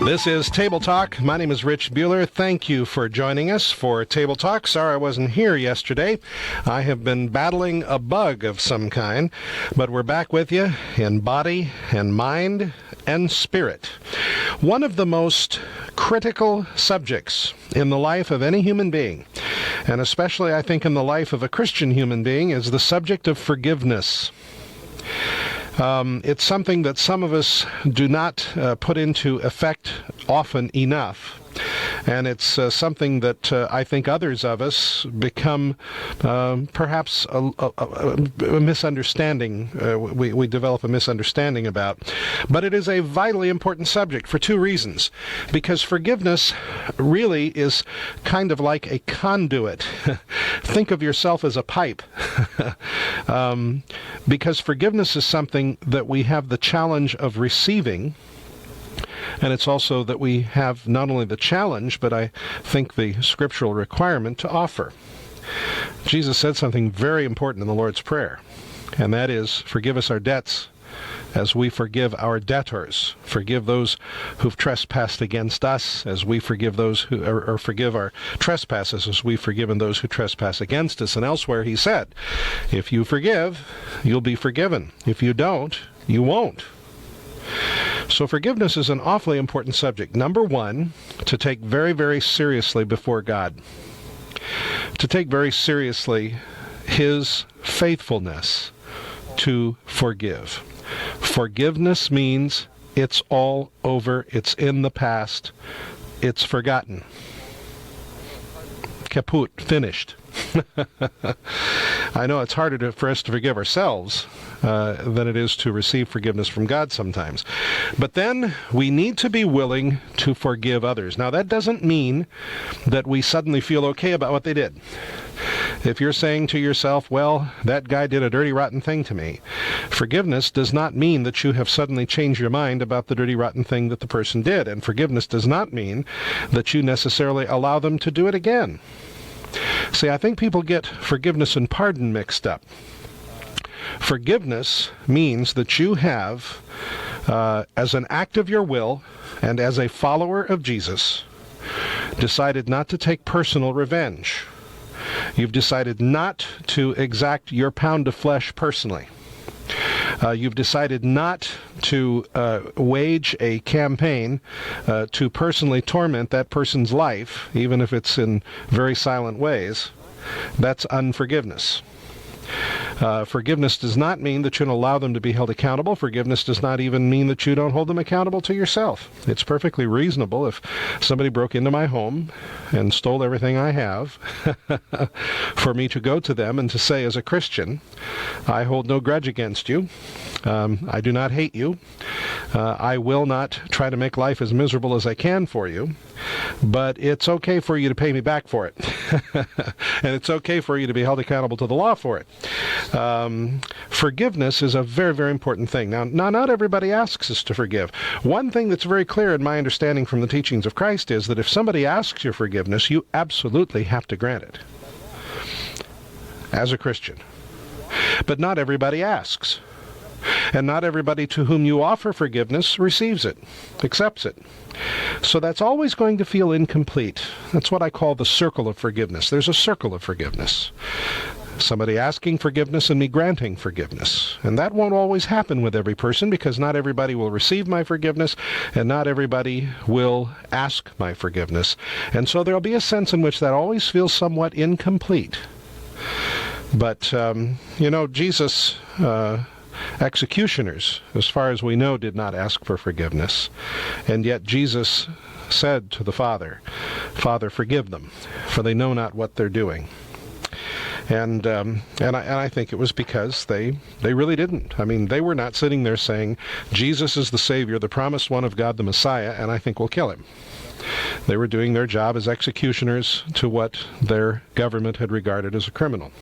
This is Table Talk. My name is Rich Buhler. Thank you for joining us for Table Talk. Sorry I wasn't here yesterday. I have been battling a bug of some kind, but we're back with you in body and mind and spirit. One of the most critical subjects in the life of any human being, and especially I think in the life of a Christian human being, is the subject of forgiveness. It's something that some of us do not put into effect often enough. And it's something that I think others of us become perhaps a misunderstanding. We develop a misunderstanding about. But it is a vitally important subject for two reasons. Because forgiveness really is kind of like a conduit. Think of yourself as a pipe. Because forgiveness is something that we have the challenge of receiving. And it's also that we have not only the challenge, but I think the scriptural requirement to offer. Jesus said something very important in the Lord's Prayer, and that is, forgive us our debts as we forgive our debtors. Forgive those who've trespassed against us as we forgive those who, or forgive our trespasses as we've forgiven those who trespass against us. And elsewhere he said, if you forgive, you'll be forgiven. If you don't, you won't. So forgiveness is an awfully important subject. Number one, to take very, very seriously before God. To take very seriously His faithfulness to forgive. Forgiveness means it's all over, it's in the past, it's forgotten. Kaput, finished. I know it's harder for us to forgive ourselves than it is to receive forgiveness from God sometimes. But then we need to be willing to forgive others. Now that doesn't mean that we suddenly feel okay about what they did. If you're saying to yourself, well, that guy did a dirty, rotten thing to me, forgiveness does not mean that you have suddenly changed your mind about the dirty, rotten thing that the person did. And forgiveness does not mean that you necessarily allow them to do it again. See, I think people get forgiveness and pardon mixed up. Forgiveness means that you have, as an act of your will and as a follower of Jesus, decided not to take personal revenge. You've decided not to exact your pound of flesh personally. You've decided not to wage a campaign to personally torment that person's life, even if it's in very silent ways. That's unforgiveness. Forgiveness does not mean that you don't allow them to be held accountable. Forgiveness does not even mean that you don't hold them accountable to yourself. It's perfectly reasonable if somebody broke into my home and stole everything I have for me to go to them and to say, as a Christian, I hold no grudge against you. I do not hate you. I will not try to make life as miserable as I can for you, but it's okay for you to pay me back for it. And it's okay for you to be held accountable to the law for it. Forgiveness is a very, very important thing. Now, not everybody asks us to forgive. One thing that's very clear in my understanding from the teachings of Christ is that if somebody asks your forgiveness, you absolutely have to grant it as a Christian. But not everybody asks. And not everybody to whom you offer forgiveness receives it, accepts it. So that's always going to feel incomplete. That's what I call the circle of forgiveness. There's a circle of forgiveness. Somebody asking forgiveness and me granting forgiveness. And that won't always happen with every person, because not everybody will receive my forgiveness and not everybody will ask my forgiveness. And so there'll be a sense in which that always feels somewhat incomplete. But, Jesus... executioners, as far as we know, did not ask for forgiveness. And yet Jesus said to the Father, Father, forgive them, for they know not what they're doing. And I think it was because they really didn't. I mean, they were not sitting there saying, Jesus is the Savior, the promised one of God, the Messiah, and I think we'll kill him. They were doing their job as executioners to what their government had regarded as a criminal.